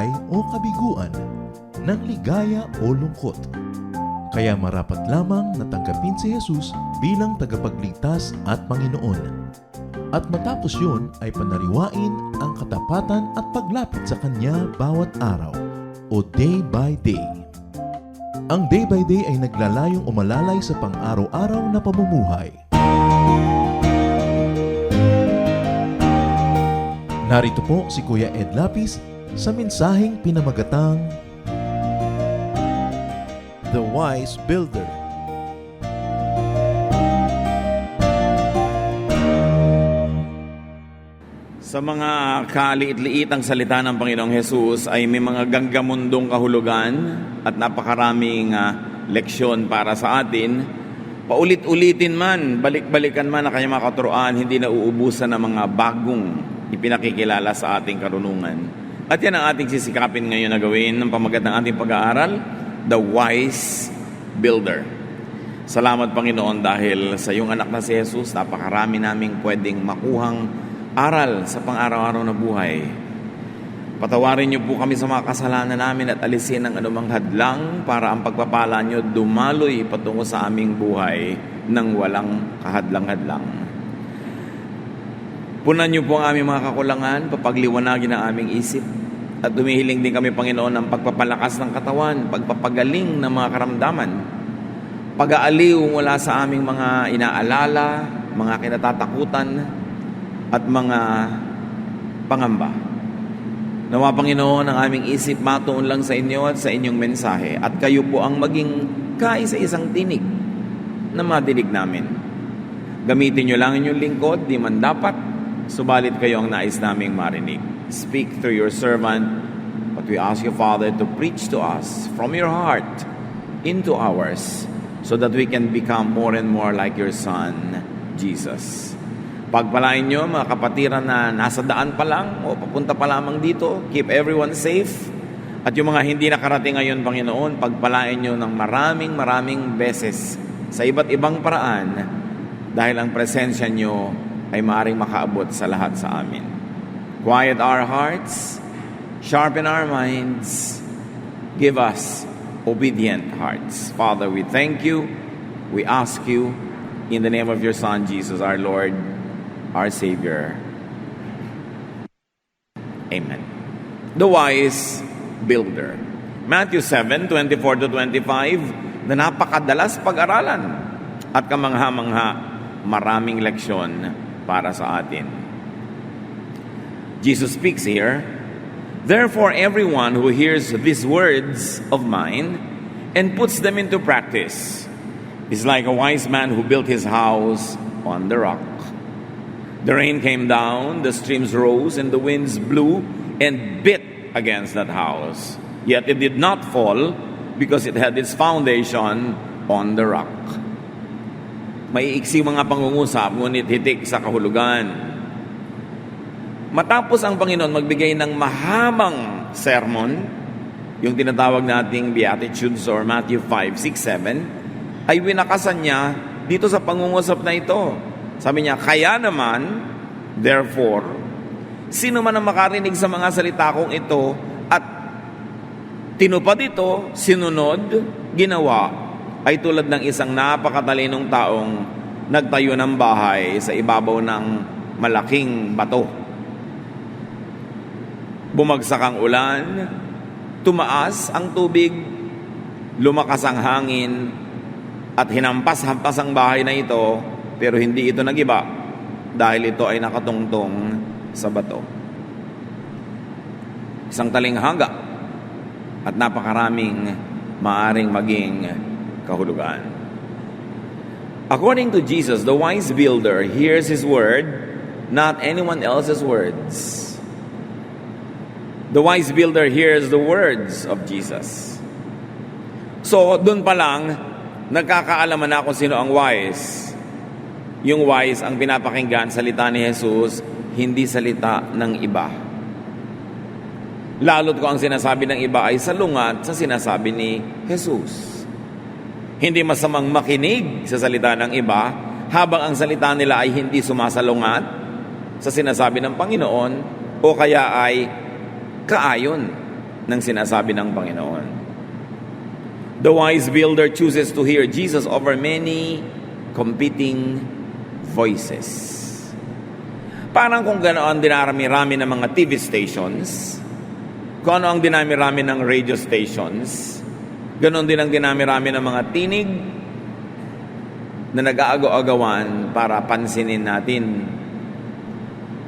buhay o kabiguan, ng ligaya o lungkot. Kaya marapat lamang na tanggapin si Jesus bilang tagapagligtas at Panginoon. At matapos yun ay panariwain ang katapatan at paglapit sa Kanya bawat araw o day by day. Ang day by day ay naglalayong umalalay sa pang-araw-araw na pamumuhay. Narito po si Kuya Ed Lapis sa mensaheng pinamagatang The Wise Builder. Sa mga kaliit-liit ang salita ng Panginoong Hesus ay may mga ganggamundong kahulugan at napakaraming leksyon para sa atin. Paulit-ulitin man, balik-balikan man ang kanyang mga katuruan, hindi na uubusan ng mga bagong ipinakikilala sa ating karunungan. At yan ang ating sisikapin ngayon na gawin ng pamagat ng ating pag-aaral, The Wise Builder. Salamat Panginoon dahil sa iyong anak na si Jesus, napakarami naming pwedeng makuhang aral sa pang-araw-araw na buhay. Patawarin niyo po kami sa mga kasalanan namin at alisin ang anumang hadlang para ang pagpapala niyo dumaloy patungo sa aming buhay nang walang kahadlang-hadlang. Punan niyo po ang aming mga kakulangan, papagliwanagin ang aming isip, at dumihiling din kami, Panginoon, ng pagpapalakas ng katawan, pagpapagaling ng mga karamdaman, pag-aaliw mula sa aming mga inaalala, mga kinatatakutan, at mga pangamba. Nawa, Panginoon, ang aming isip matuon lang sa inyo at sa inyong mensahe, at kayo po ang maging kaisa-isang tinig na madinig namin. Gamitin niyo lang inyong lingkod, di man dapat, subalit kayo ang nais naming marinig. Speak through your servant, but we ask you, Father, to preach to us from your heart into ours, so that we can become more and more like your Son, Jesus. Pagpalain nyo mga kapatiran na nasa daan pa lang o papunta pa lamang dito. Keep everyone safe. At yung mga hindi nakarating ngayon, Panginoon, pagpalain nyo ng maraming beses sa iba't ibang paraan dahil ang presensya nyo ay maaaring makaabot sa lahat sa amin. Quiet our hearts, sharpen our minds, give us obedient hearts. Father, we thank you, we ask you, in the name of your Son, Jesus, our Lord, our Savior. Amen. The Wise Builder. Matthew 7:24-25, na napakadalas pag-aralan at kamangha-mangha, maraming leksyon para sa atin. Jesus speaks here, "Therefore everyone who hears these words of mine and puts them into practice is like a wise man who built his house on the rock. The rain came down, the streams rose, and the winds blew and beat against that house. Yet it did not fall because it had its foundation on the rock." May iksi mga pangungusap, ngunit hitik sa kahulugan. Matapos ang Panginoon magbigay ng mahabang sermon, yung tinatawag nating Beatitudes or Matthew 5, 6, 7, ay winakasan niya dito sa pangungusap na ito. Sabi niya, kaya naman, therefore, sino man ang makarinig sa mga salita kong ito at tinupad ito, sinunod, ginawa, ay tulad ng isang napakatalinong taong nagtayo ng bahay sa ibabaw ng malaking bato. Bumagsak ang ulan, tumaas ang tubig, lumakas ang hangin, at hinampas-hampas ang bahay na ito, pero hindi ito nagiba dahil ito ay nakatungtong sa bato. Isang talinghaga at napakaraming maaring maging kahulugan. According to Jesus, the wise builder hears His word, not anyone else's words. The wise builder hears the words of Jesus. So, dun pa lang, nagkakaalaman na kung sino ang wise. Yung wise ang pinapakinggan, salita ni Jesus, hindi salita ng iba. Lalo't kung ang sinasabi ng iba ay salungat sa sinasabi ni Jesus. Hindi masamang makinig sa salita ng iba habang ang salita nila ay hindi sumasalungat sa sinasabi ng Panginoon o kaya ay kaayon ng sinasabi ng Panginoon. The wise builder chooses to hear Jesus over many competing voices. Parang kung ganoon dinarami-rami ng mga TV stations, kung ano ang dinami-rami ng radio stations, ganoon din ang dinami-rami ng mga tinig na nag-aagaw-agawan para pansinin natin.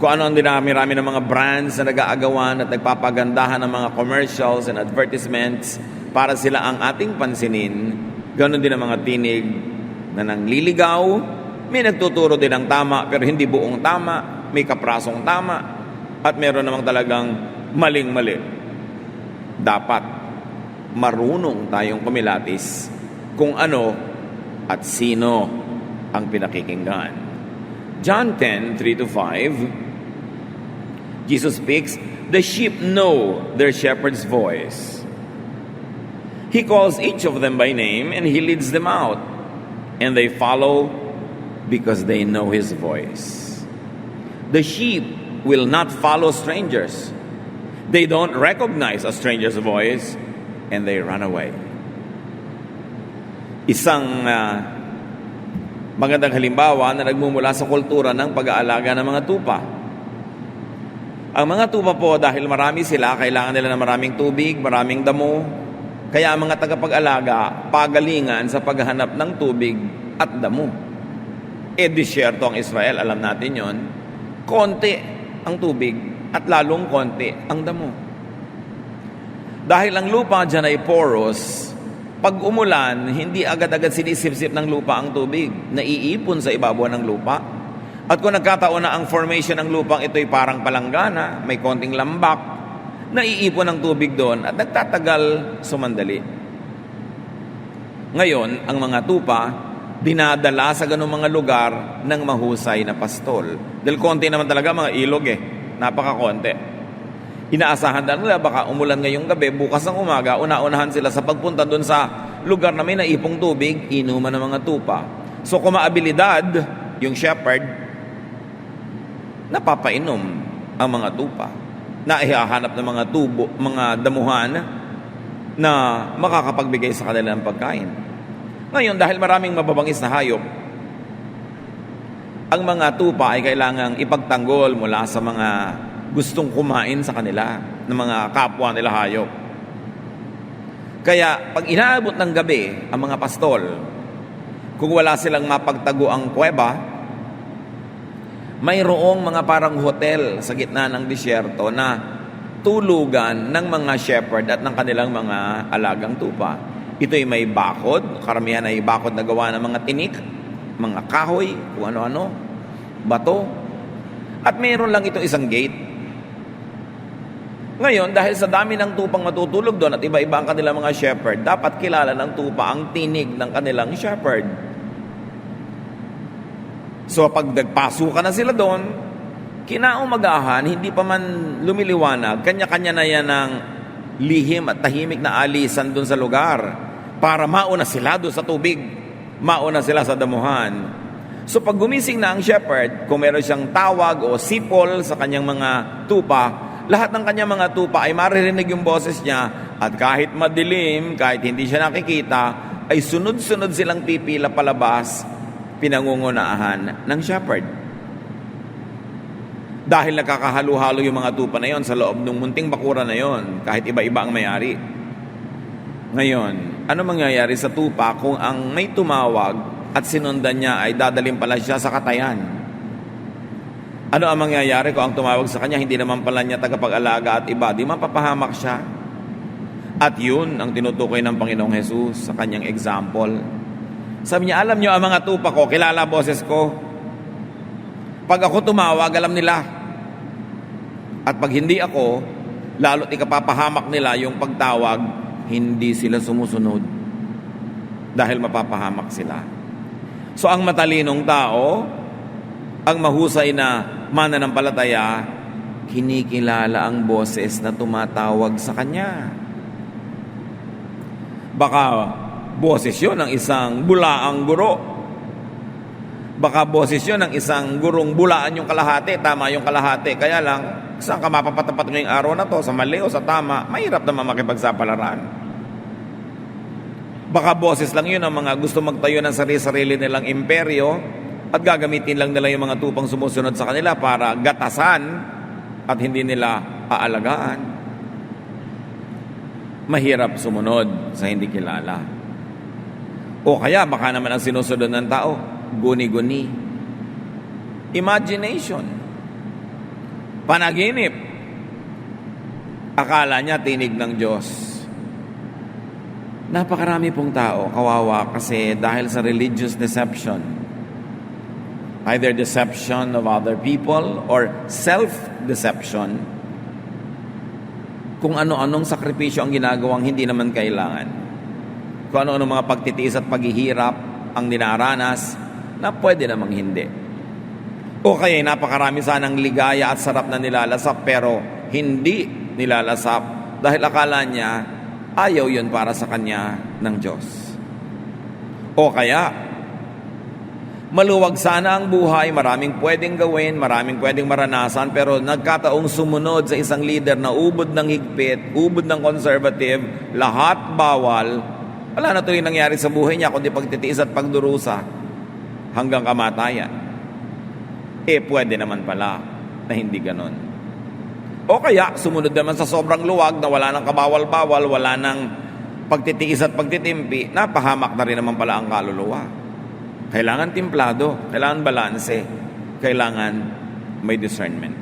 Kung ano ang dinami-rami ng mga brands na nag-aagawan at nagpapagandahan ng mga commercials and advertisements para sila ang ating pansinin, ganoon din ang mga tinig na nangliligaw, may nagtuturo din ng tama pero hindi buong tama, may kaprasong tama, at meron namang talagang maling-mali. Dapat marunong tayong kumilatis kung ano at sino ang pinakikinggan. John 10:3-5, Jesus speaks, "The sheep know their shepherd's voice. He calls each of them by name and he leads them out, and they follow because they know his voice." The sheep will not follow strangers. They don't recognize a stranger's voice and they run away. Isang magandang halimbawa na nagmumula sa kultura ng pag-aalaga ng mga tupa. Ang mga tupa po, dahil marami sila, kailangan nila ng maraming tubig, maraming damo. Kaya ang mga tagapag-alaga, pagalingan sa paghahanap ng tubig at damo. Disyerto ang Israel, alam natin yon. Konti ang tubig at lalong konti ang damo. Dahil ang lupa dyan ay porous, pag umulan, hindi agad-agad sinisipsip ng lupa ang tubig. Naiipon sa ibabaw ng lupa. At kung nagkataon na ang formation ng lupang ito'y parang palanggana, may konting lambak, naiipon ang tubig doon at nagtatagal sumandali. Ngayon, ang mga tupa, dinadala sa ganung mga lugar ng mahusay na pastol. Dahil konti naman talaga mga ilog napakakonti. Inaasahan na nila baka umulan ngayong gabi, bukas ng umaga, una-unahan sila sa pagpunta doon sa lugar na may naipong tubig, inuman ng mga tupa. So kung maabilidad yung shepherd, napapainom ang mga tupa. Naihahanap ng mga tubo, mga damuhan na makakapagbigay sa kanila ng pagkain. Ngayon, dahil maraming mababangis na hayop, ang mga tupa ay kailangang ipagtanggol mula sa mga gustong kumain sa kanila, ng mga kapwa nila hayop. Kaya, pag inaabot ng gabi ang mga pastol, kung wala silang mapagtago ang kuweba, mayroong mga parang hotel sa gitna ng disyerto na tulugan ng mga shepherd at ng kanilang mga alagang tupa. Ito'y may bakod, karamihan ay bakod na gawa ng mga tinik, mga kahoy, kung ano-ano, bato. At mayroon lang itong isang gate. Ngayon, dahil sa dami ng tupang matutulog doon at iba-iba ang kanilang mga shepherd, dapat kilala ng tupa ang tinig ng kanilang shepherd. So pag nagpasukan na sila doon, kinaumagahan, hindi pa man lumiliwanag, kanya-kanya na yan ng lihim at tahimik na alisan doon sa lugar para mauna sila doon sa tubig, mauna sila sa damuhan. So pag gumising na ang shepherd, kung meron siyang tawag o sipol sa kanyang mga tupa, lahat ng kanyang mga tupa ay maririnig yung boses niya at kahit madilim, kahit hindi siya nakikita, ay sunod-sunod silang pipila palabas, pinangungunahan ng shepherd. Dahil nakakahalo-halo yung mga tupa na yon sa loob ng munting bakura na yon, kahit iba-iba ang may-ari. Ngayon, ano mangyayari sa tupa kung ang may tumawag at sinundan niya ay dadalhin pala siya sa katayan? Ano ang mangyayari kung ang tumawag sa kanya hindi naman pala niya tagapag-alaga at iba? Di mapapahamak siya. At yun ang tinutukoy ng Panginoong Jesus sa kanyang example. Sabi niya, alam niyo ang mga tupa ko, kilala boses ko. Pag ako tumawag, alam nila. At pag hindi ako, lalo't ikapapahamak nila yung pagtawag, hindi sila sumusunod. Dahil mapapahamak sila. So ang matalinong tao, ang mahusay na mananampalataya, kinikilala ang boses na tumatawag sa kanya. Baka boses yun ng isang bulaang guro. Baka boses yun ng isang gurong bulaan yung kalahati, tama yung kalahati. Kaya lang, Saan ka mapapatapat ngayong araw na to? Sa mali o sa tama? Mahirap naman makipagsapalaran. Baka boses lang yun ang mga gusto magtayo ng sarili-sarili nilang imperyo at gagamitin lang nila yung mga tupang sumusunod sa kanila para gatasan at hindi nila aalagaan. Mahirap sumunod sa hindi kilala. O kaya baka naman ang sinusunod ng tao, guni-guni. Imagination. Panaginip. Akala niya tinig ng Diyos. Napakarami pong tao, kawawa kasi dahil sa religious deception. Either deception of other people or self-deception. Kung ano-anong sakripisyo ang ginagawang hindi naman kailangan. Kung ano-anong mga pagtitiis at paghihirap ang dinaranas na pwede namang hindi. O kaya napakarami sanang ligaya at sarap na nilalasap pero hindi nilalasap dahil akala niya ayaw yun para sa kanya ng Diyos. O kaya maluwag sana ang buhay, maraming pwedeng gawin, maraming pwedeng maranasan, pero nagkataong sumunod sa isang leader na ubod ng higpit, ubod ng conservative, lahat bawal. Wala na tuloy nangyari sa buhay niya kundi pagtitiis at pagdurusa hanggang kamatayan. Pwede naman pala na hindi ganon. O kaya sumunod naman sa sobrang luwag na wala nang kabawal-bawal, wala nang pagtitiis at pagtitimpi, napahamak na rin naman pala ang kaluluwa. Kailangan timplado, kailangan balanse, kailangan may discernment.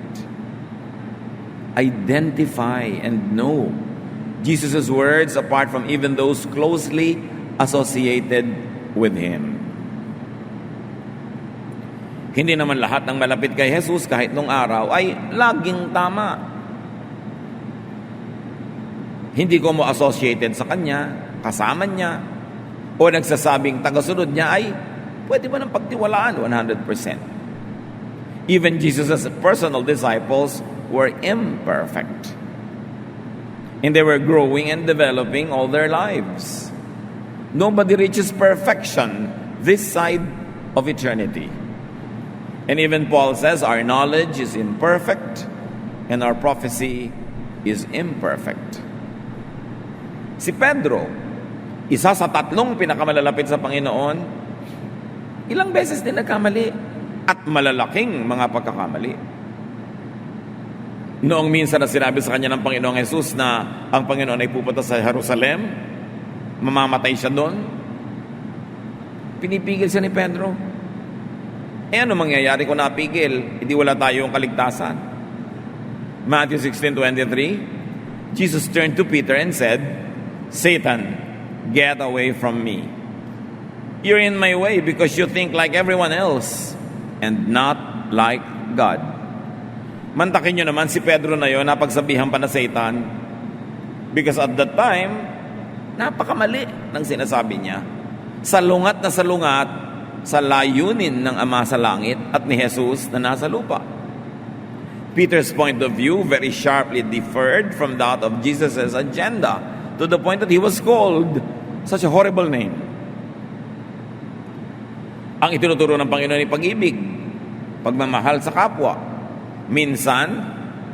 Identify and know Jesus' words apart from even those closely associated with Him. Hindi naman lahat ng malapit kay Jesus kahit nung araw ay laging tama. Hindi ko mo associated sa Kanya, kasama Niya, o nagsasabing tagasunod Niya ay pwede ba ng pagtiwalaan 100%? Even Jesus' personal disciples were imperfect. And they were growing and developing all their lives. Nobody reaches perfection this side of eternity. And even Paul says, our knowledge is imperfect and our prophecy is imperfect. Si Pedro, isa sa tatlong pinakamalalapit sa Panginoon, ilang beses din nagkamali at malalaking mga pagkakamali. Noong minsan na sinabi sa kanya ng Panginoong Jesus na ang Panginoon ay pupunta sa Jerusalem, mamamatay siya doon, pinipigil siya ni Pedro. Ano mangyayari kung napigil? Hindi wala tayong kaligtasan. Matthew 16:23, Jesus turned to Peter and said, Satan, get away from me. You're in my way because you think like everyone else and not like God. Mantakin nyo naman si Pedro na yun, napagsabihan pa na Satan, because at that time, napakamali ng sinasabi niya. Salungat na salungat sa layunin ng Ama sa langit at ni Jesus na nasa lupa. Peter's point of view very sharply differed from that of Jesus' agenda to the point that he was called such a horrible name. Ang itinuturo ng Panginoon ay pag-ibig, pagmamahal sa kapwa. Minsan,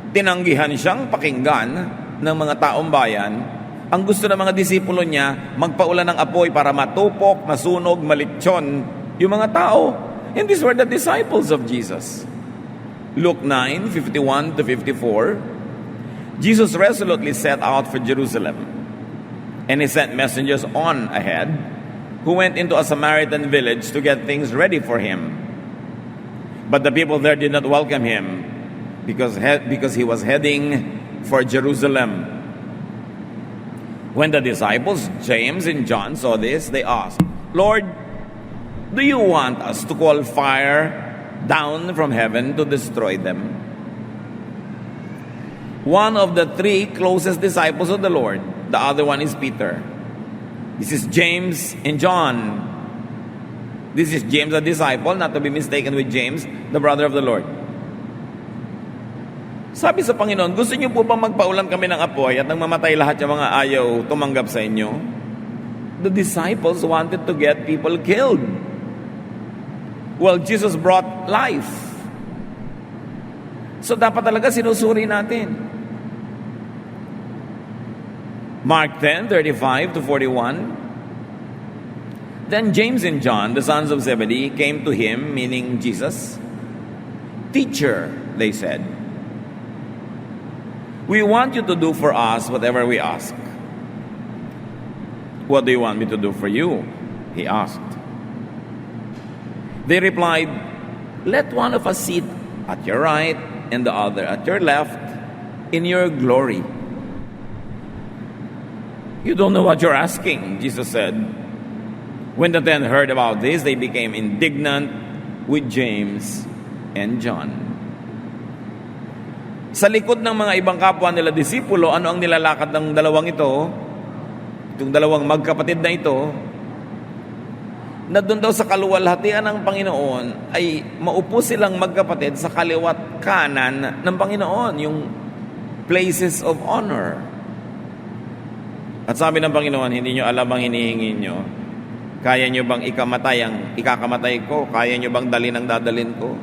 tinanggihan siyang pakinggan ng mga taong bayan. Ang gusto ng mga disipulo niya, magpaulan ng apoy para matupok, masunog, malitsyon yung mga tao. And these were the disciples of Jesus. Luke 9:51-54, Jesus resolutely set out for Jerusalem. And he sent messengers on ahead who went into a Samaritan village to get things ready for him. But the people there did not welcome him because he was heading for Jerusalem. When the disciples, James and John, saw this, they asked, Lord, do you want us to call fire down from heaven to destroy them? One of the three closest disciples of the Lord, the other one is Peter. This is James and John. This is James, a disciple, not to be mistaken with James, the brother of the Lord. Sabi sa Panginoon, gusto niyo po bang magpaulan kami ng apoy at nang mamatay lahat yung mga ayaw tumanggap sa inyo? The disciples wanted to get people killed. Well, Jesus brought life. So dapat talaga sinusuri natin. Mark 10:35-41. Then James and John, the sons of Zebedee, came to him, meaning Jesus. Teacher, they said, we want you to do for us whatever we ask. What do you want me to do for you? He asked. They replied, let one of us sit at your right and the other at your left in your glory. You don't know what you're asking, Jesus said. When the 10 heard about this, they became indignant with James and John. Sa likod ng mga ibang kapwa nila disipulo, ano ang nilalakad ng dalawang ito? Itong dalawang magkapatid na ito, na doon daw sa kaluwalhatian ng Panginoon ay maupo silang magkapatid sa kaliwat kanan ng Panginoon, yung places of honor. At sabi ng Panginoon, hindi nyo alam ang hinihingi nyo. Kaya nyo bang ikamatay ang ikakamatay ko? Kaya nyo bang dalhin ang dadalhin ko?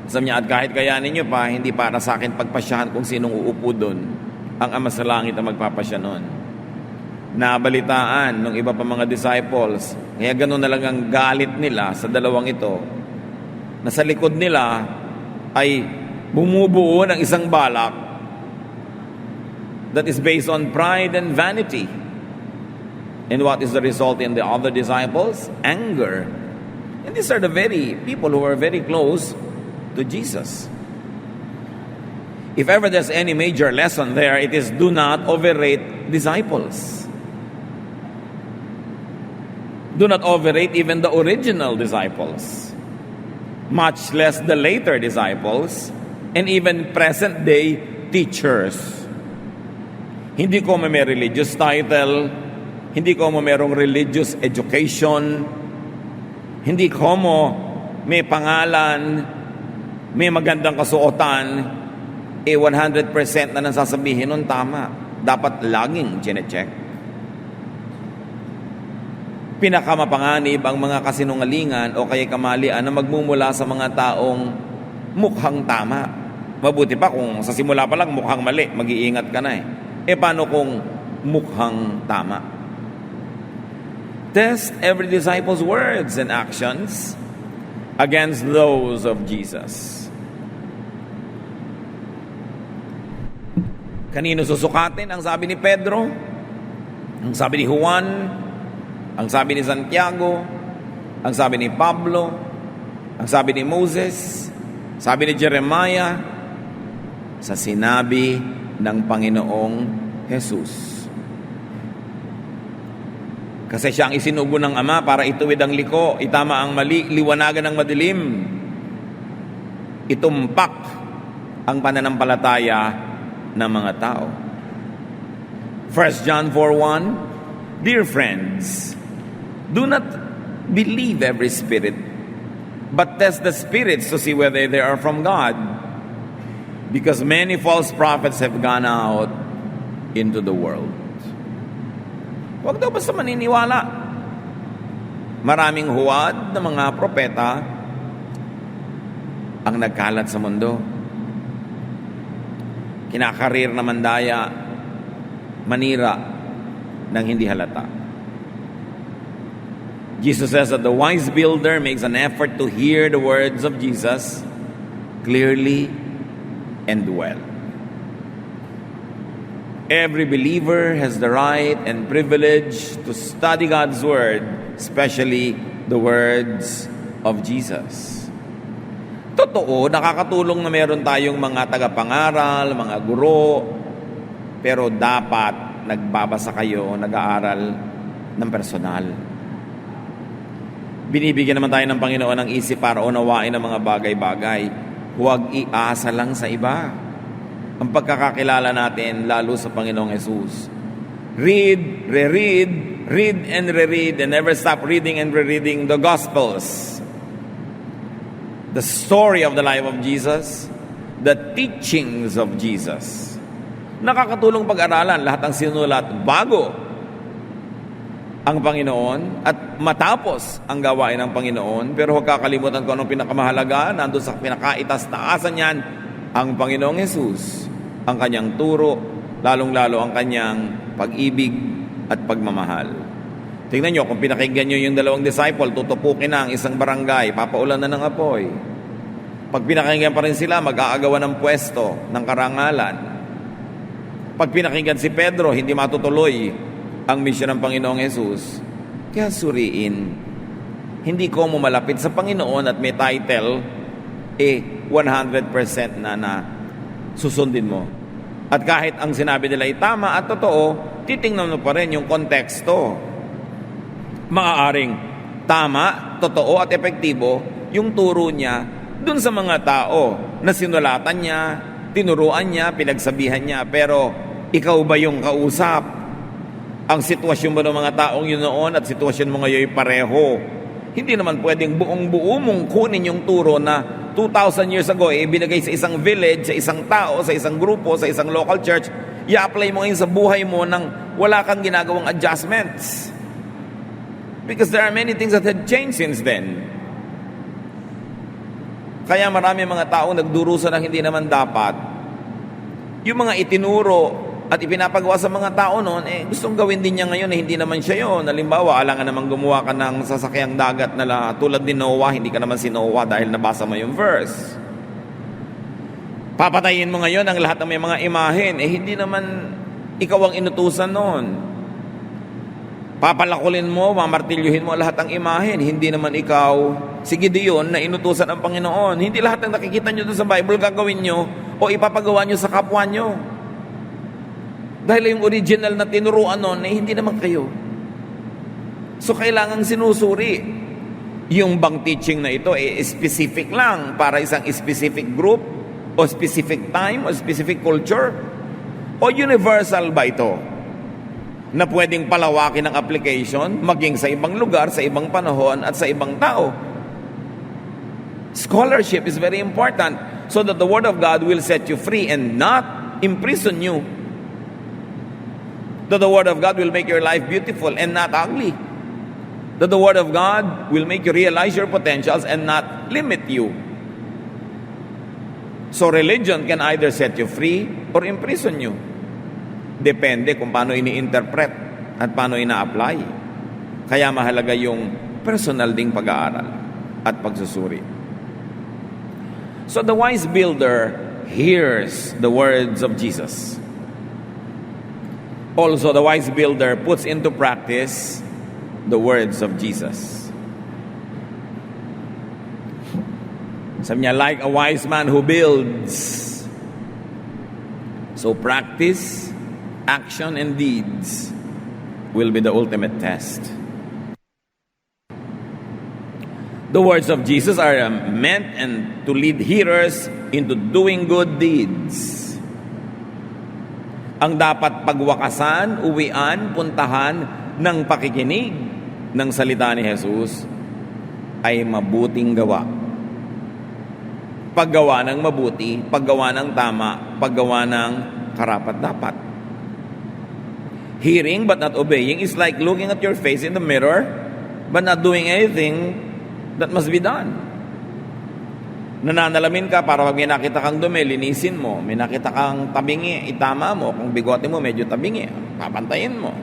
Sabi niya, at kahit kayanin nyo pa, hindi para sa akin pagpasyahan kung sinong uupo doon. Ang Ama sa langit ang magpapasya noon. Nabalitaan ng iba pa mga disciples, kaya gano'n na lang ang galit nila sa dalawang ito, na sa likod nila ay bumubuo ng isang balak that is based on pride and vanity. And what is the result in the other disciples? Anger. And these are the very people who are very close to Jesus. If ever there's any major lesson there, it is do not overrate disciples. Do not overrate even the original disciples, much less the later disciples, and even present-day teachers. Hindi ko may religious title, hindi ko mo merong religious education, hindi ko mo may pangalan, may magandang kasuotan, 100% na nang sasabihin nun tama. Dapat laging chinecheck. Pinakamapanganib ang mga kasinungalingan o kaya kamalian na magmumula sa mga taong mukhang tama. Mabuti pa kung sa simula pa lang mukhang mali, mag-iingat ka na eh. Paano kung mukhang tama? Test every disciple's words and actions against those of Jesus. Kanino susukatin? Ang sabi ni Pedro, ang sabi ni Juan, ang sabi ni Santiago, ang sabi ni Pablo, ang sabi ni Moses, sabi ni Jeremiah, sa sinabi ng Panginoong Jesus. Kasi siya ang isinugo ng Ama para ituwid ang liko, itama ang mali, liwanagan ang madilim, itumpak ang pananampalataya ng mga tao. 1 John 4:1, dear friends, do not believe every spirit, but test the spirits to see whether they are from God, because many false prophets have gone out into the world. Huwag daw basta maniniwala. Maraming huwad na mga propeta ang nagkalat sa mundo. Kinakarir na mandaya, manira ng hindi halata. Jesus says that the wise builder makes an effort to hear the words of Jesus clearly and well. Every believer has the right and privilege to study God's Word, especially the words of Jesus. Totoo, nakakatulong na meron tayong mga tagapangaral, mga guro, pero dapat nagbabasa kayo, nag-aaral ng personal. Binibigyan naman tayo ng Panginoon ng isip para unawain ang mga bagay-bagay. Huwag iasa lang sa iba ang pagkakakilala natin lalo sa Panginoong Jesus. Read, reread, read and reread, and never stop reading and rereading the Gospels. The story of the life of Jesus, the teachings of Jesus. Nakakatulong pag-aralan lahat ang sinulat bago ang Panginoon at matapos ang gawain ng Panginoon. Pero huwag kakalimutan ko anong pinakamahalaga, nandun sa pinakaitas-taasan niyan, ang Panginoong Jesus, ang kanyang turo, lalong-lalo ang kanyang pag-ibig at pagmamahal. Tingnan nyo, kung pinakinggan nyo yung dalawang disciple, tutupukin na ang isang barangay, papaulan na ng apoy. Pag pinakinggan pa rin sila, mag-aagawan ng pwesto, ng karangalan. Pag pinakinggan si Pedro, hindi matutuloy ang misyon ng Panginoong Jesus. Kaya suriin, hindi ko mo malapit sa Panginoon at may title, 100% na susundin mo. At kahit ang sinabi nila ay tama at totoo, titingnan mo pa rin yung konteksto. Maaaring tama, totoo at epektibo yung turo niya dun sa mga tao na sinulatan niya, tinuruan niya, pinagsabihan niya. Pero ikaw ba yung kausap? Ang sitwasyon mo ng mga taong yun noon at sitwasyon mo ngayon ay pareho. Hindi naman pwedeng buong-buo mong kunin yung turo na 2,000 years ago ibinigay sa isang village, sa isang tao, sa isang grupo, sa isang local church. I-apply mo ngayon sa buhay mo nang wala kang ginagawang adjustments. Because there are many things that had changed since then. Kaya marami mga tao nagdurusa ng hindi naman dapat. Yung mga itinuro at ipinapagawa sa mga tao noon, gustong gawin din niya ngayon hindi naman siya yun. Halimbawa, alangan naman gumawa ka ng sasakyang dagat na tulad ni Noah, hindi ka naman si Noah dahil nabasa mo yung verse. Papatayin mo ngayon ang lahat ng may mga imahen, hindi naman ikaw ang inutusan noon. Papalakulin mo, mamartilyuhin mo lahat ng imahen, hindi naman ikaw si Gideon na inutusan ng Panginoon. Hindi lahat ng nakikita nyo doon sa Bible gagawin nyo o ipapagawa nyo sa kapwa nyo. Dahil yung original na tinuruan nun, hindi naman kayo. So, kailangang sinusuri. Yung bang teaching na ito, specific lang para isang specific group, o specific time, o specific culture, o universal ba ito? Na pwedeng palawakin ang application, maging sa ibang lugar, sa ibang panahon, at sa ibang tao. Scholarship is very important so that the Word of God will set you free and not imprison you. That the Word of God will make your life beautiful and not ugly. That the Word of God will make you realize your potentials and not limit you. So religion can either set you free or imprison you. Depende kung paano ini-interpret at paano ina-apply. Kaya mahalaga yung personal ding pag-aaral at pagsusuri. So the wise builder hears the words of Jesus. Also, the wise builder puts into practice the words of Jesus. Sabi niya, like a wise man who builds. So practice, action, and deeds will be the ultimate test. The words of Jesus are meant and to lead hearers into doing good deeds. Ang dapat pagwakasan, uwian, puntahan ng pakikinig ng salita ni Jesus ay mabuting gawa. Paggawa ng mabuti, paggawa ng tama, paggawa ng karapat-dapat. Hearing but not obeying is like looking at your face in the mirror but not doing anything that must be done. Nananalamin ka para pag may nakita kang dumi, linisin mo. May nakita kang tabingi, itama mo. Kung bigote mo, medyo tabingi, papantayin mo.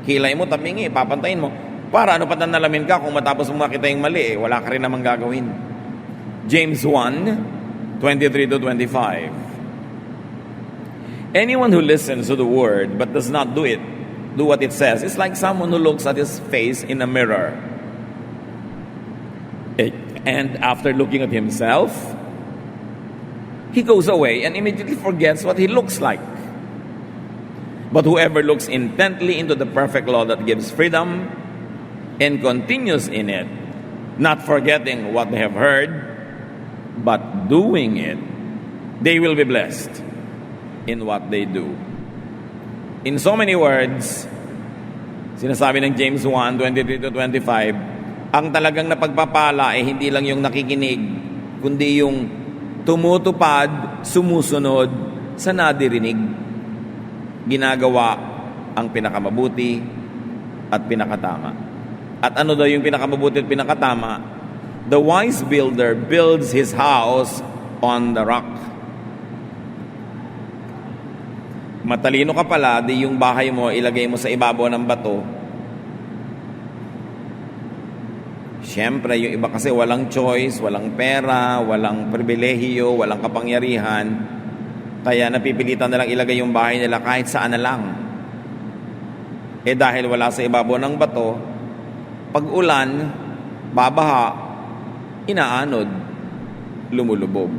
Kilay mo, tabingi, papantayin mo. Para ano pa nanalamin ka kung matapos mo makita yung mali, wala ka rin namang gagawin. James 1:23-25. Anyone who listens to the word but does not do what it says, is like someone who looks at his face in a mirror. And after looking at himself, he goes away and immediately forgets what he looks like. But whoever looks intently into the perfect law that gives freedom and continues in it, not forgetting what they have heard, but doing it, they will be blessed in what they do. In so many words, sinasabi ng James 1:23-25, ang talagang napagpapala ay hindi lang yung nakikinig, kundi yung tumutupad, sumusunod sa nadirinig. Ginagawa ang pinakamabuti at pinakatama. At ano daw yung pinakamabuti at pinakatama? The wise builder builds his house on the rock. Matalino ka pala, di yung bahay mo, ilagay mo sa ibabaw ng bato. Siyempre, yung iba kasi walang choice, walang pera, walang pribilehiyo, walang kapangyarihan. Kaya napipilitan nilang ilagay yung bahay nila kahit saan na lang. Dahil wala sa ibabaw ng bato, pag ulan, babaha, inaanod, lumulubog.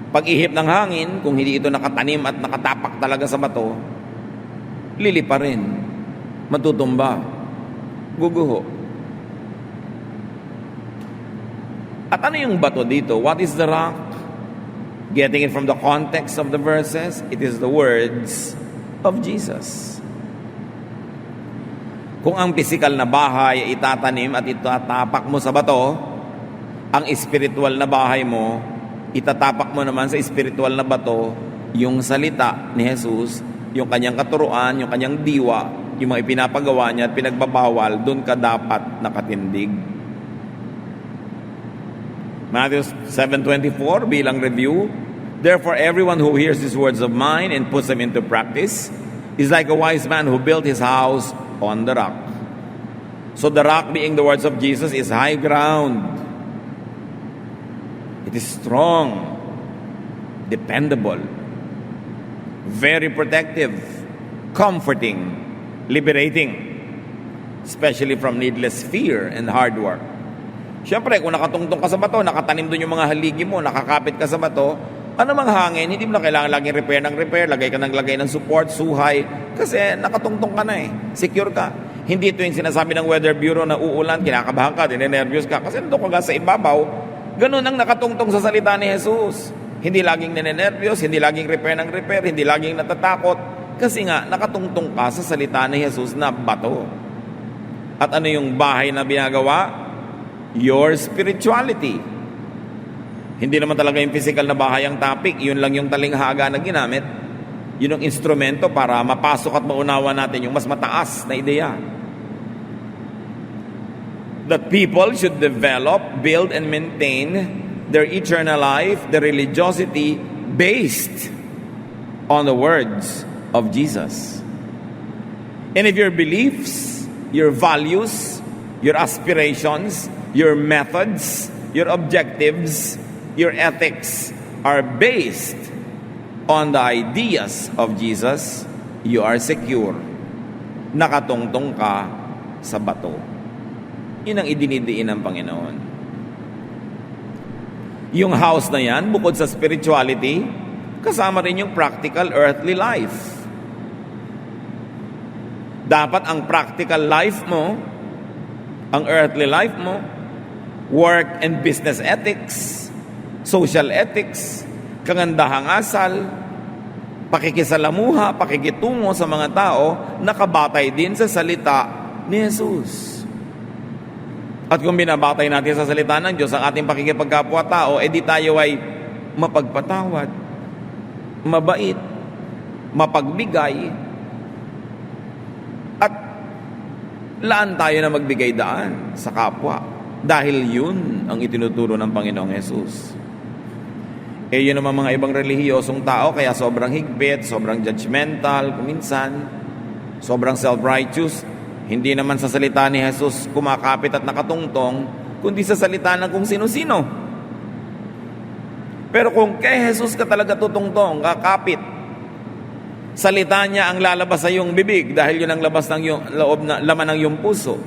Pag ihip ng hangin, kung hindi ito nakatanim at nakatapak talaga sa bato, lilipa rin, matutumba, guguho. At ano yung bato dito? What is the rock? Getting it from the context of the verses, it is the words of Jesus. Kung ang pisikal na bahay ay itatanim at itatapak mo sa bato, ang espiritual na bahay mo, itatapak mo naman sa espiritual na bato yung salita ni Jesus, yung kanyang katuruan, yung kanyang diwa, yung mga ipinapagawa niya at pinagbabawal, doon ka dapat nakatindig. Matthew 7:24 bilang review, therefore everyone who hears these words of mine and puts them into practice is like a wise man who built his house on the rock. So the rock being the words of Jesus is high ground. It is strong, dependable, very protective, comforting, liberating, especially from needless fear and hard work. Siyempre, kung nakatungtong ka sa bato, nakatanim doon yung mga haligi mo, nakakapit ka sa bato, ano mang hangin, hindi mo na kailangan laging repair, lagay ka ng lagay ng support, suhay, kasi nakatungtong ka na secure ka. Hindi ito yung sinasabi ng Weather Bureau na uulan, kinakabahan ka, dinenervyos ka, kasi nandun ka sa ibabaw. Ganun ang nakatungtong sa salita ni Jesus. Hindi laging ninenervyos, hindi laging repair, hindi laging natatakot, kasi nga, nakatungtong ka sa salita ni Jesus na bato. At ano yung bahay na binagawa? Your spirituality. Hindi naman talaga yung physical na bahay ang topic. Yun lang yung talinghaga na ginamit. Yun ang instrumento para mapasok at maunawa natin yung mas mataas na ideya. That people should develop, build, and maintain their eternal life, their religiosity based on the words of Jesus. And if your beliefs, your values, your aspirations, your methods, your objectives, your ethics are based on the ideas of Jesus, you are secure. Nakatungtong ka sa bato. Yun ang idinidiin ng Panginoon. Yung house na yan, bukod sa spirituality, kasama rin yung practical earthly life. Dapat ang practical life mo, ang earthly life mo, work and business ethics, social ethics, kagandahang asal, pakikisalamuha, pakikitungo sa mga tao, nakabatay din sa salita ni Jesus. At kung binabatay natin sa salita ng Diyos ang ating pakikipagkapwa-tao, di tayo ay mapagpatawad, mabait, mapagbigay, at laan tayo na magbigay daan sa kapwa. Dahil yun ang itinuturo ng Panginoong Jesus. Yun naman mga ibang relihiyosong tao, kaya sobrang higpit, sobrang judgmental, kuminsan, sobrang self-righteous. Hindi naman sa salita ni Jesus kumakapit at nakatungtong, kundi sa salita ng kung sino-sino. Pero kung kay Jesus ka talaga tutungtong, kakapit, salita niya ang lalabas sa iyong bibig dahil yun ang labas ng iyong, laman ng iyong puso.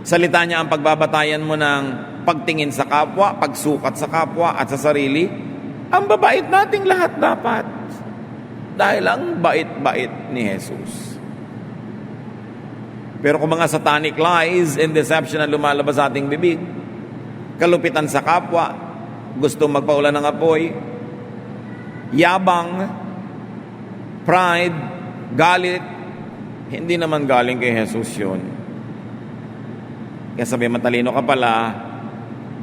Salita niya ang pagbabatayan mo ng pagtingin sa kapwa, pagsukat sa kapwa at sa sarili. Ang babait nating lahat dapat. Dahil ang bait-bait ni Jesus. Pero kung mga satanic lies and deception na lumalabas sa ating bibig, kalupitan sa kapwa, gusto magpaulan ng apoy, yabang, pride, galit, hindi naman galing kay Jesus yun. Kaya sabi, matalino ka pala,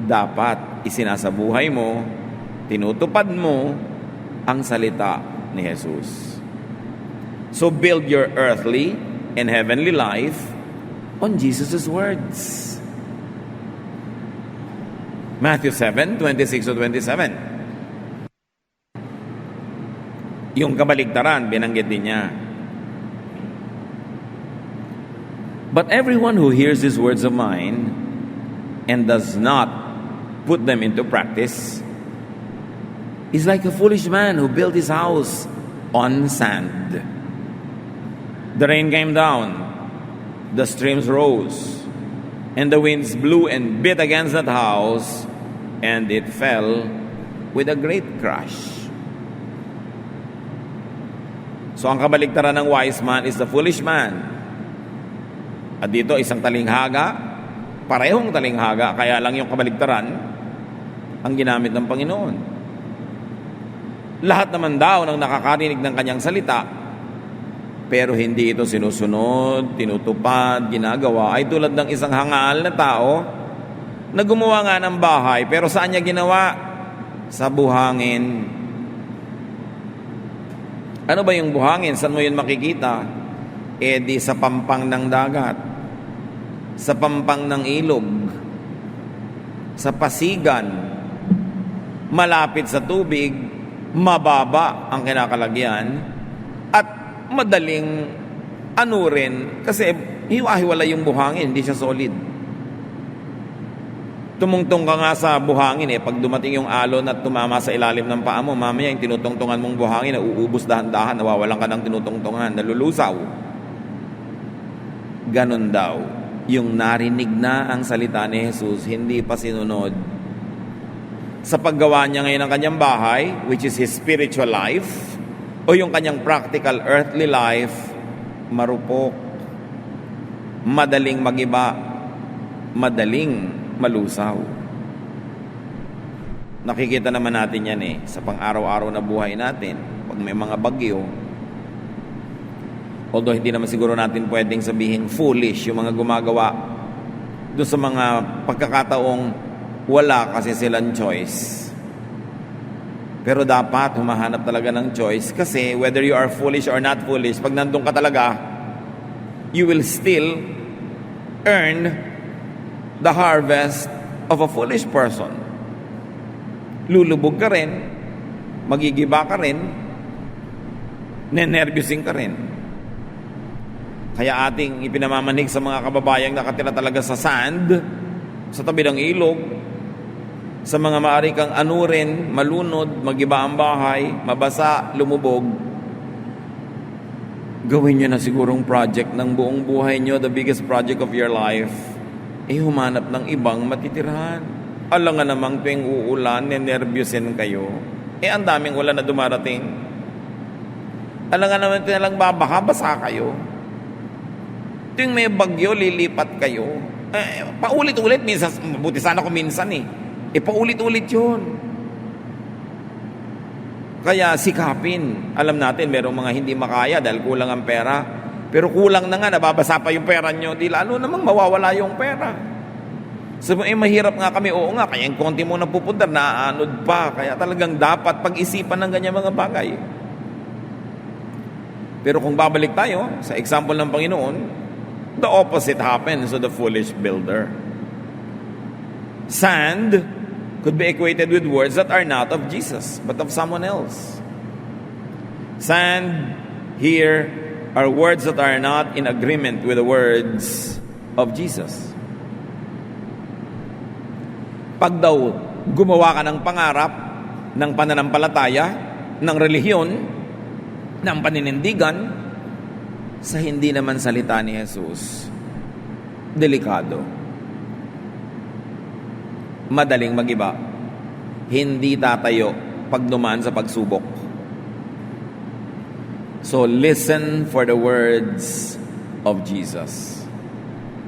dapat isinasabuhay mo, tinutupad mo ang salita ni Jesus. So build your earthly, and heavenly life on Jesus' words. Matthew 7:26-27. Yung kabaligtaran, binanggit din niya. But everyone who hears these words of mine and does not put them into practice is like a foolish man who built his house on sand. The rain came down, the streams rose, and the winds blew and beat against that house, and it fell with a great crash. So ang kabaligtaran ng wise man is the foolish man. At dito isang talinghaga, parehong talinghaga, kaya lang yung kabaligtaran ang ginamit ng Panginoon. Lahat naman daw ng nakakarinig ng kanyang salita, pero hindi ito sinusunod, tinutupad, ginagawa, ay tulad ng isang hangal na tao na gumawa nga ng bahay, pero saan niya ginawa? Sa buhangin. Ano ba yung buhangin? Saan mo yun makikita? Eh di sa pampang ng dagat, sa pampang ng ilog, sa pasigan, malapit sa tubig, mababa ang kinakalagyan, at madaling anurin kasi hiwa-hiwala yung buhangin, hindi siya solid. Tumungtong ka nga sa buhangin pag dumating yung alon at tumama sa ilalim ng paa mo, mamaya yung tinutungtungan mong buhangin, nauubos dahan-dahan, nawawalan ka ng tinutungtungan, nalulusaw. Ganon daw, yung narinig na ang salita ni Jesus, hindi pa sinunod. Sa paggawa niya ngayon ng kanyang bahay, which is his spiritual life, o yung kanyang practical earthly life, marupok, madaling magiba, madaling malusaw. Nakikita naman natin yan sa pang-araw-araw na buhay natin. Pag may mga bagyo, although hindi naman siguro natin pwedeng sabihin foolish yung mga gumagawa doon sa mga pagkakataong wala kasi silang choice. Pero dapat humahanap talaga ng choice kasi whether you are foolish or not foolish, pag nandun ka talaga, you will still earn the harvest of a foolish person. Lulubog ka rin, magigiba ka rin, nenervyusin ka rin. Kaya ating ipinamamanig sa mga kababayang nakatira talaga sa sand, sa tabi ng ilog, sa mga maaari kang anurin, malunod, magiba ang bahay, mabasa, lumubog, gawin nyo na sigurong project ng buong buhay nyo, the biggest project of your life, humanap ng ibang matitirahan. Alam nga namang tuwing uulan, nenervyusin kayo. Ang daming ulan na dumarating. Alam nga naman tuwing lang babaha, basa kayo. Tuwing may bagyo, lilipat kayo. Paulit-ulit, minsan, mabuti sana kung minsan paulit-ulit yun. Kaya sikapin. Alam natin, merong mga hindi makaya dahil kulang ang pera. Pero kulang na nga, nababasa pa yung pera nyo. Di lalo namang mawawala yung pera. So, mahirap nga kami. Oo nga, kaya yung konti mo na pupunta, naaanod pa. Kaya talagang dapat pag-isipan ng ganyan mga bagay. Pero kung babalik tayo sa example ng Panginoon, the opposite happens to the foolish builder. Sand could be equated with words that are not of Jesus, but of someone else. Sand here are words that are not in agreement with the words of Jesus. Pag daw gumawa ka ng pangarap, ng pananampalataya, ng relihiyon, ng paninindigan, sa hindi naman salita ni Jesus, delikado. Madaling magiba, hindi tatayo pag dumaan sa pagsubok. So listen for the words of Jesus.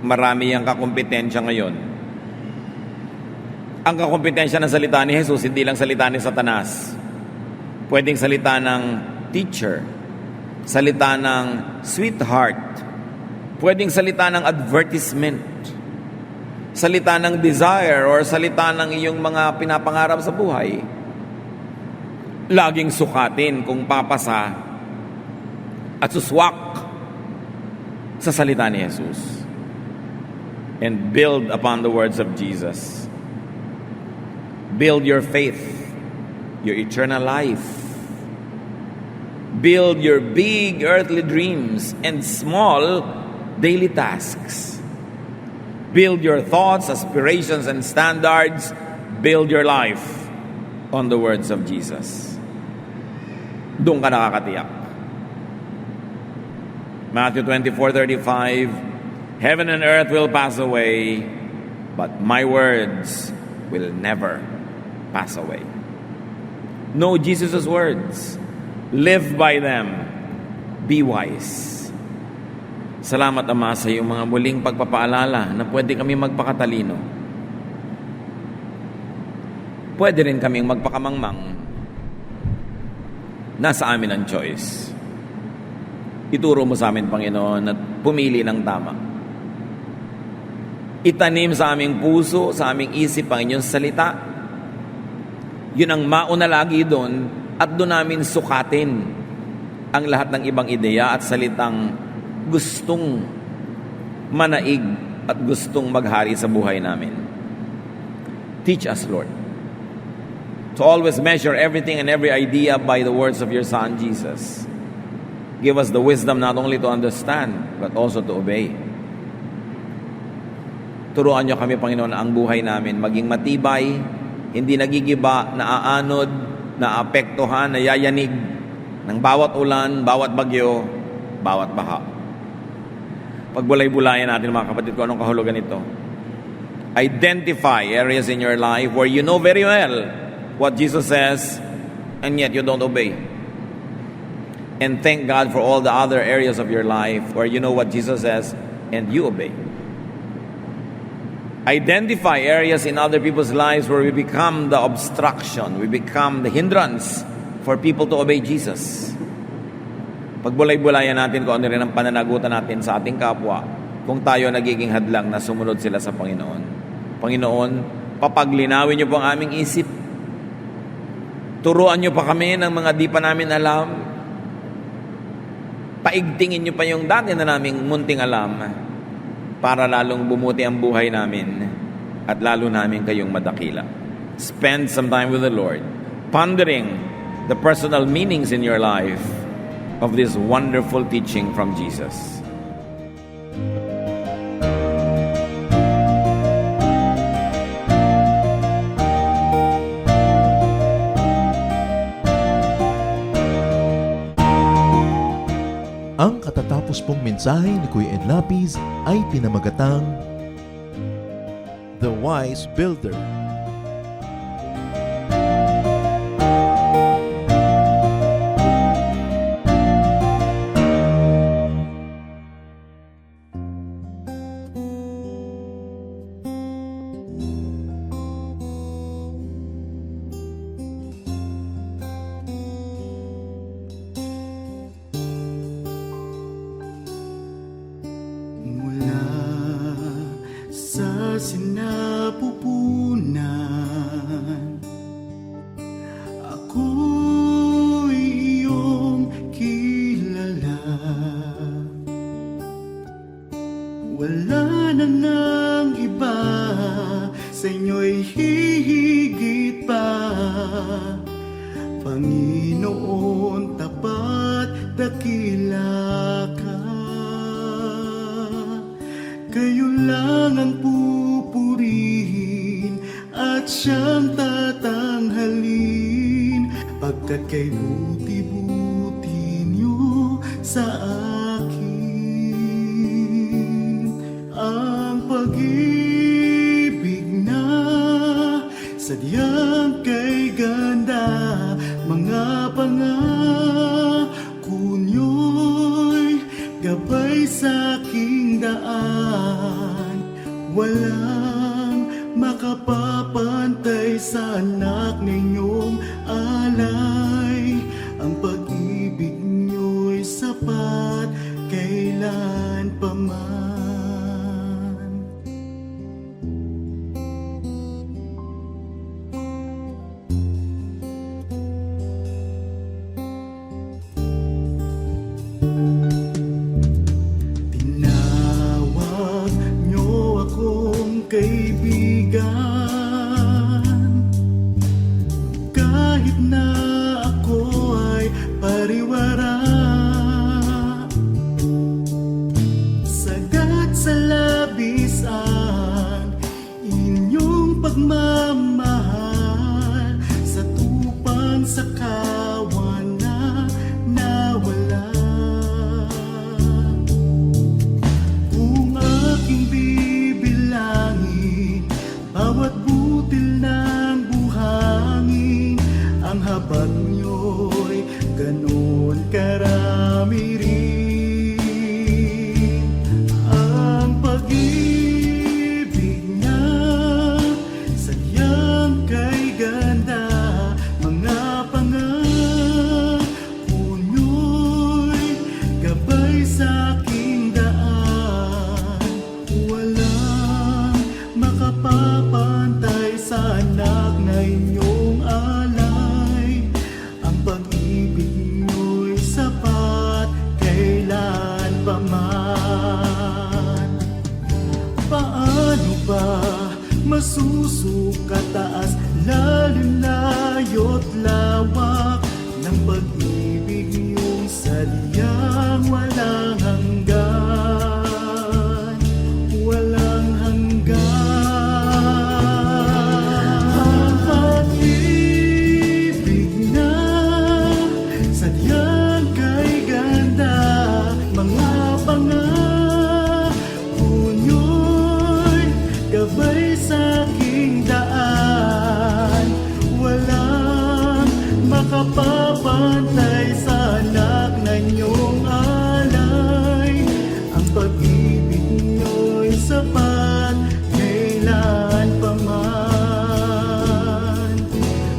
Marami ang kakumpetensya ngayon. Ang kakumpetensya ng salita ni Jesus, hindi lang salita ni Satanas. Pwedeng salita ng teacher, salita ng sweetheart, pwedeng salita ng advertisement, salita ng desire or salita ng iyong mga pinapangarap sa buhay. Laging sukatin kung papasa at suswak sa salita ni Jesus and build upon the words of Jesus. Build your faith, your eternal life. Build your big earthly dreams and small daily tasks. Build your thoughts, aspirations, and standards. Build your life on the words of Jesus. Doon ka nakakatiyak. Matthew 24:35, Heaven and earth will pass away, but my words will never pass away. Know Jesus' words. Live by them. Be wise. Salamat, Ama, sa iyong mga muling pagpapaalala na pwede kami magpakatalino. Pwede rin kaming magpakamangmang. Nasa amin ang choice. Ituro mo sa amin, Panginoon, at pumili ng tama. Itanim sa aming puso, sa aming isip ang inyong salita. Yun ang mauna lagi doon, at doon namin sukatin ang lahat ng ibang ideya at salitang gustong manaig at gustong maghari sa buhay namin. Teach us, Lord, to always measure everything and every idea by the words of your Son, Jesus. Give us the wisdom not only to understand, but also to obey. Turuan niyo kami, Panginoon, na ang buhay namin maging matibay, hindi nagigiba, naaanod, naapektuhan, nayayanig ng bawat ulan, bawat bagyo, bawat baha. Pagbulay-bulayan natin, mga kapatid ko, anong kahulugan nito? Identify areas in your life where you know very well what Jesus says and yet you don't obey. And thank God for all the other areas of your life where you know what Jesus says and you obey. Identify areas in other people's lives where we become the obstruction, we become the hindrance for people to obey Jesus. Pagbulay-bulayan natin kung ano rin ang pananagutan natin sa ating kapwa kung tayo nagiging hadlang na sumunod sila sa Panginoon. Panginoon, papaglinawin niyo po ang aming isip. Turuan niyo pa kami ng mga di pa namin alam. Paigtingin niyo pa yung dati na naming munting alam para lalong bumuti ang buhay namin at lalo namin kayong madakila. Spend some time with the Lord, pondering the personal meanings in your life of this wonderful teaching from Jesus. Ang katatapos pong mensahe ni Kuya Ed Lapis ay pinamagatang The Wise Builder. Sa sinapupunan, ako'y iyong kilala. Wala na nang iba, sa inyo'y hihigit pa. Panginoon, tapat, dakila ka. Kayo lang ang pupurihin at siyang tatanghalin, pagkat kay buti-buti niyo sa akin. Ang pag-ibig na sadyang kay ganda, mga pangako niyo'y gabay sa aking daan. Walang makapapantay sa anak ninyong alay. Ang pag-ibig niyo'y sapat kailan pa man. masusukat taas, lalim layo't lawak ng pag-ibig niyong sadyang walang hanggan, walang hanggan. Ang pag-ibig na sadyang kay ganda, mga pangako nyo'y gabay sa aking daan, walang makapapantay sa anak na inyong alay. Ang pag-ibig nyo'y sapat kailan pa man,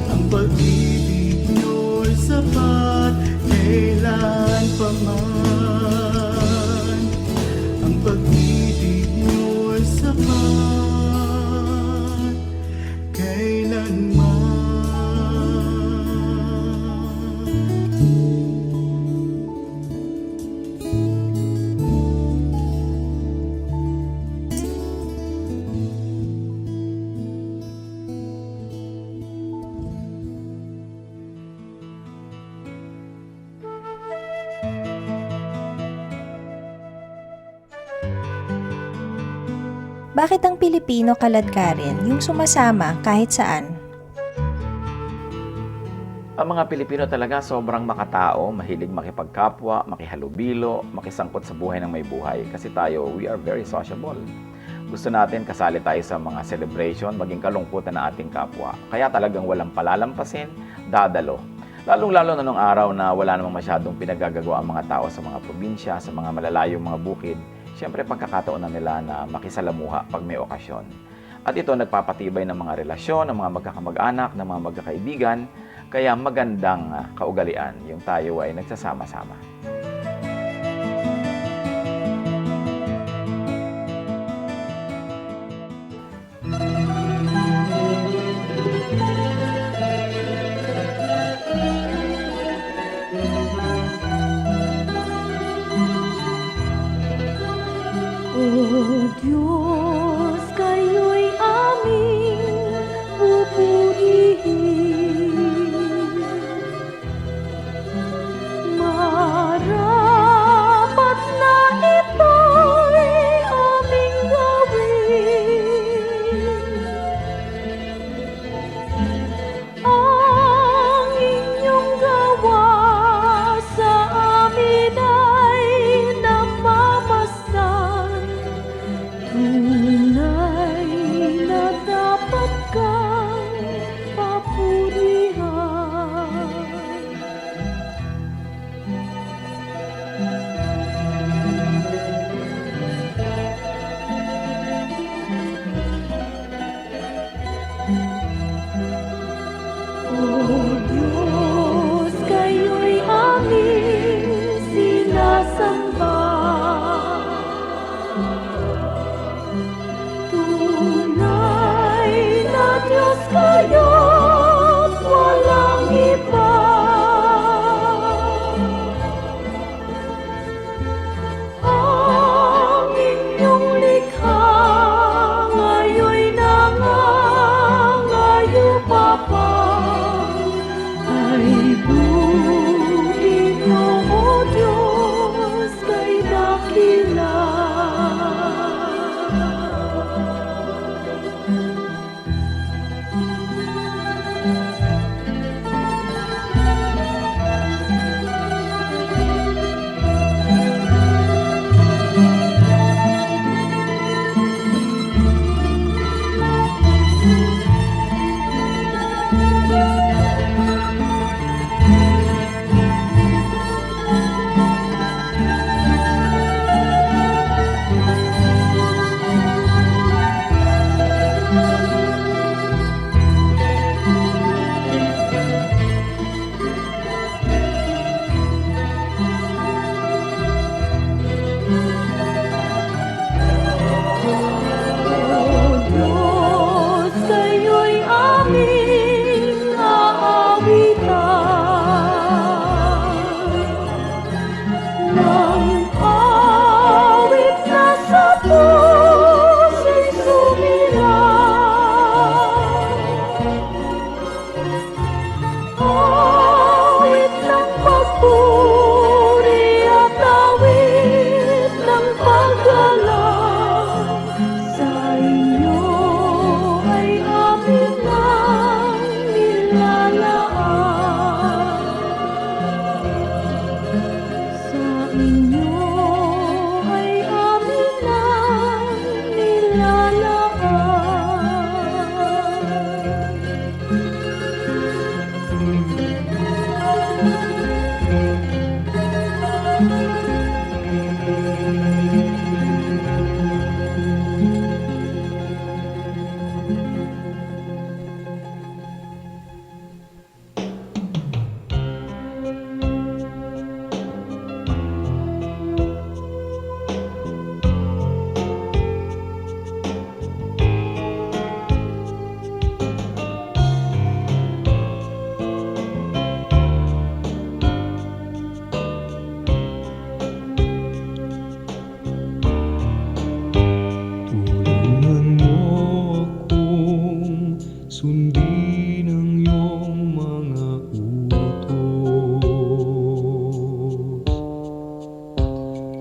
ang pag-ibig nyo'y sapat kailan pa man, ang pag-ibig nyo'y sapat kailanman. Bakit ang Pilipino kaladkarin yung sumasama kahit saan? Ang mga Pilipino talaga sobrang makatao, mahilig makipagkapwa, makihalubilo, makisangkot sa buhay ng may buhay. Kasi tayo, we are very sociable. Gusto natin kasali tayo sa mga celebration, maging kalungkutan ng ating kapwa. Kaya talagang walang palalampasin, dadalo. Lalong-lalo na nung araw na wala namang masyadong pinagagagawa ang mga tao sa mga probinsya, sa mga malalayong mga bukid. Siyempre, pagkakataon na nila na makisalamuha pag may okasyon. At ito nagpapatibay ng mga relasyon, ng mga magkakamag-anak, ng mga magkakaibigan. Kaya magandang kaugalian yung tayo ay nagsasama-sama. O Diyos, kayo'y aming pupurihin. Marapat na ito'y aming gawin. Ang inyong gawa sa amin ay namamasdan. Tunay na dapat kang papurihan. O Diyos, kayo'y aming sinasamba. Tunay na Diyos kayo't walang iba.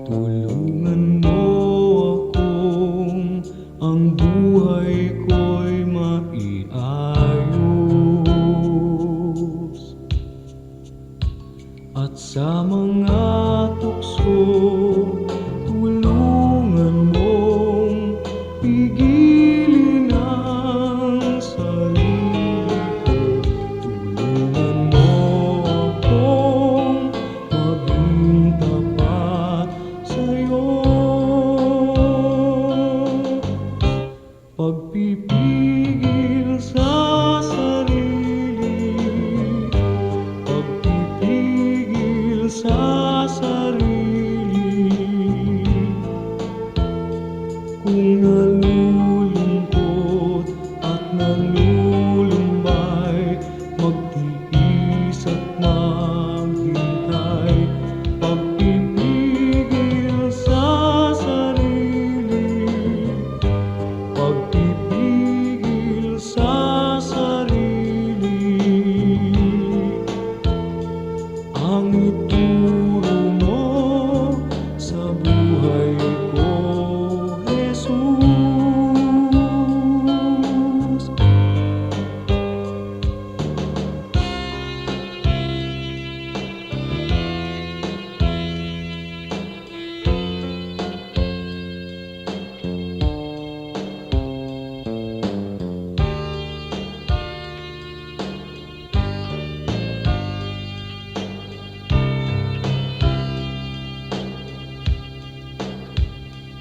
Tulungan mo akong ang buhay ko'y maiayos, at sa mga tukso tulungan mong pigilin ang sarili ko. Tulungan mo akong maging tapat sa'yo. Pagpipigil sa sarili, pagpipigil sa sarili. Kung nalulungkot at nalulumbay, magtiis at maghintay. Pagpipigil sa sarili, pagpipigil sa sarili. Ang ituro mo sa buhay ko, Jesus.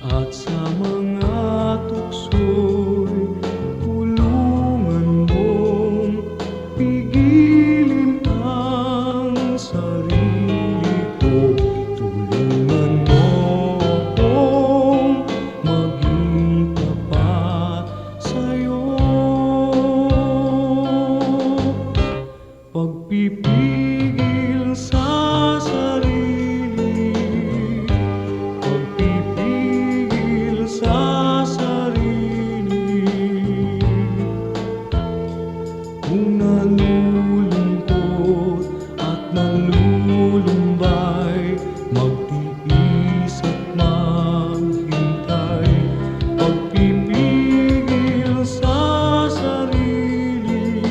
At sa mga tukso'y tulungan mong pigilin ang sarili ko. Tulungan mo akong maging tapat sa'yo. Pagpipigil sa sarili, pagpipigil sa sarili. Kung nalulungkot at nalulumbay, magtiis at maghintay. Pagpipigil sa sarili,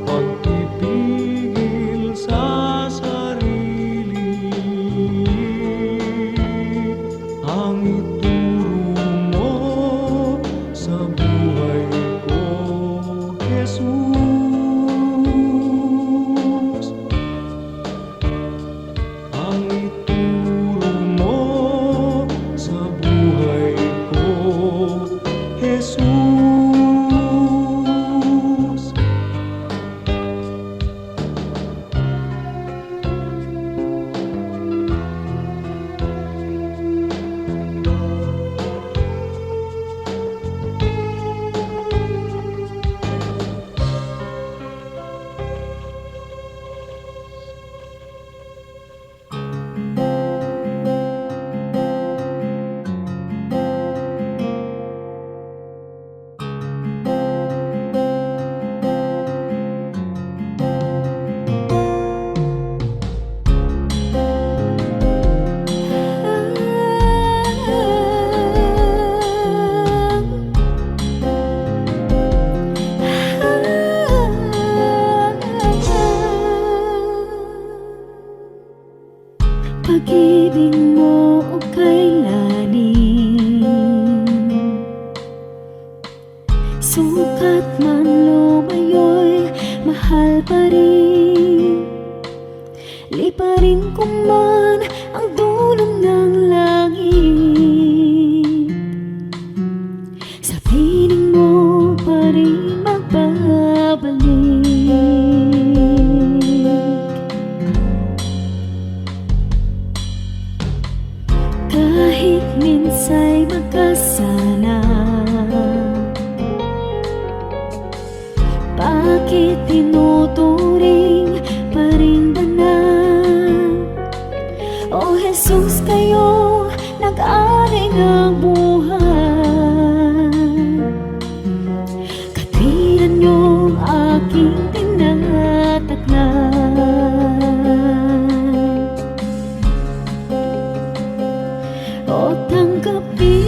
pagpipigil sa sarili. Ang ituro mo sa buhay ko, Jesus. Ang ituro mo sa buhay ko, Jesus. Pag-ibig mo o kailanin, sukat man lumayo'y mahal pa rin. Liparin ko man ang dulong ng langit, sa piling mo pa rin magbabalik. Kahit minsa'y magkasala, bakit tinuturing pa rin banal? O Jesus, kayo nag-aring ang buhay. Katwiran niyong aking tinataglay. o tanggapin,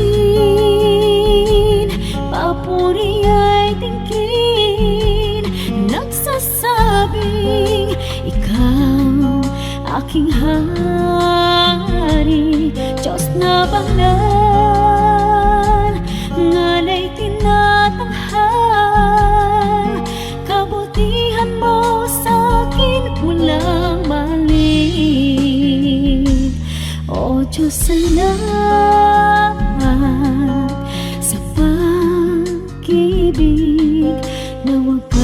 papuri ay tingin, nagsasabing ikaw aking hari, Diyos na banal, ngana'y tinatanghal, kabutihan mo sa'kin walang mali. O Diyos, salamat sa pag-ibig na wagas.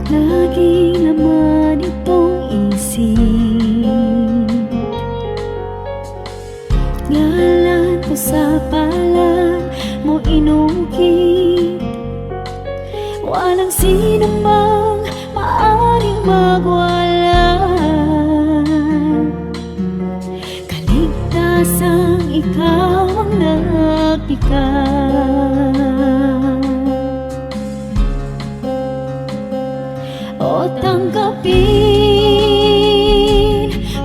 Lagi naman itong isip, ngalan ko sa palad mo inukit, walang sino mang maaring magwala, kaligtasang ikaw ang naglikha. O tanggapin,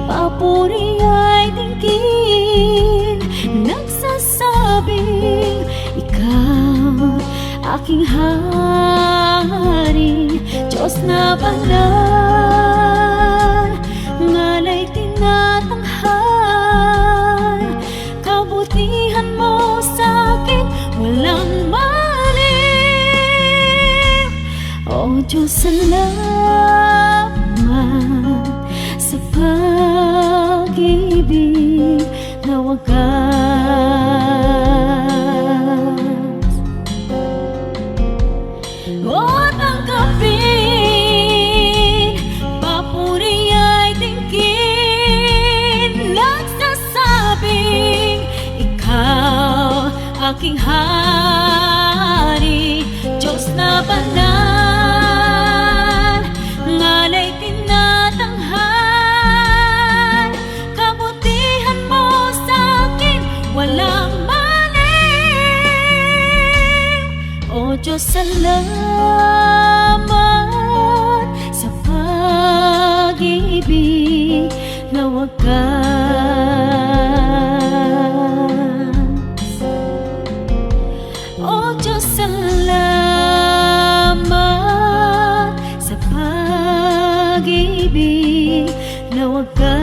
papuri ay tingin, nagsasabing ikaw aking hari, Diyos na banal, ngana'y tinatanghal, kabutihan mo sa'kin walang mali. O Diyos, salamat sa pag-ibig na wagas. O tanggapin, papuri ay tingin, nagsasabing ikaw aking hari, Diyos na banal, ngana'y tinatanghal, kabutihan mo sa'kin walang mali. O Diyos, salamat sa pag-ibig na wagas. O Diyos, salamat sa pag-ibig na wagas.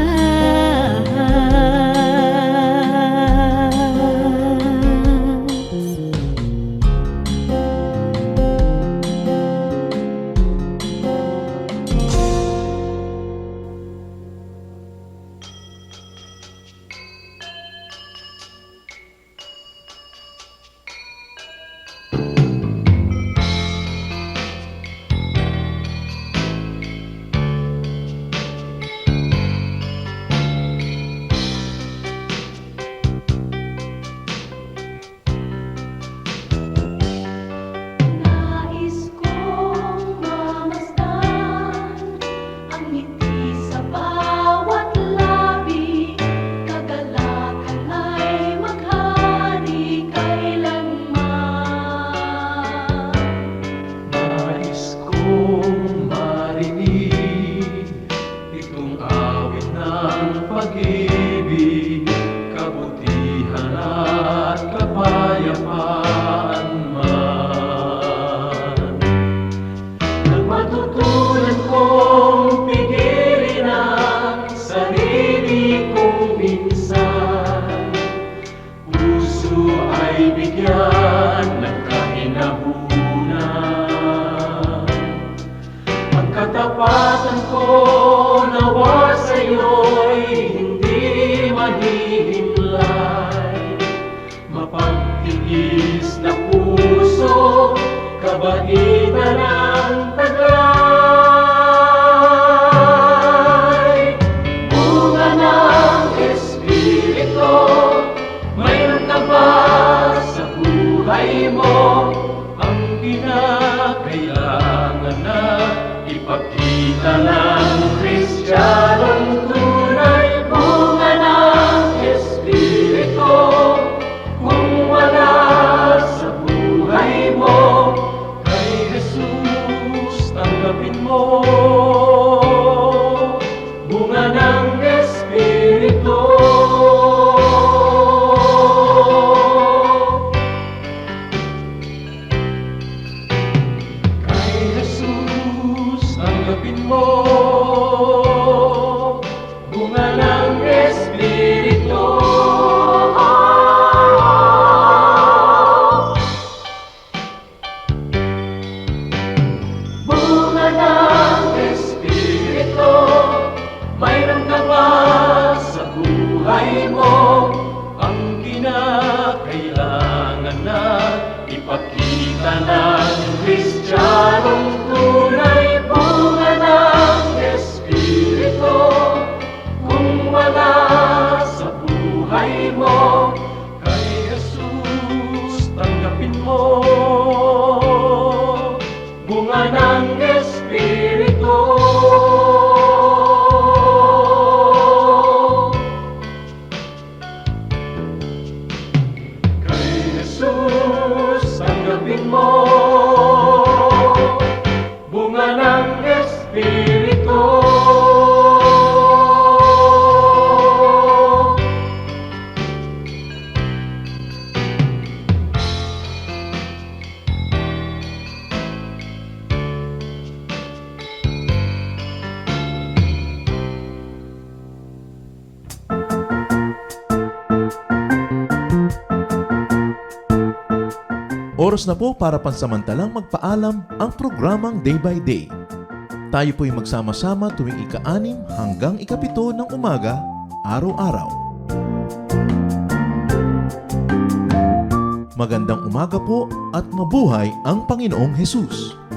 Nais kong mamasdan ang ngiti sa bawat labi, kagalakan ay maghari kailanman. Nais kong marinig itong awit ng pag-ibig, kabutihan at kapayapaan man. Nang matutunan kong pigilin ang sarili kong minsan, puso ay bigyan ng kahinahunan. Ang katapatan ko nawa sa'yo'y hindi mahihimlay, mapagtigis na puso, kabaitan ng taglay. Bunga ng Espiritu, mayroon ka ba sa buhay mo ang kinakailangan na ipakita ng Kristiyanong tunay? Bunga ng Espiritu, kung ipakita ng Kristiyanong tunay, bunga ng Espiritu. Kung wala sa buhay mo, kay Jesus tanggapin mo, bunga ng Espiritu. Kay Jesus tanggapin mo, bunga ng Espiritu. Oras na po para pansamantalang magpaalam ang programang Day by Day. Tayo po'y magsama-sama tuwing ika-6 hanggang ika-7 ng umaga, araw-araw. Magandang umaga po at mabuhay ang Panginoong Hesus!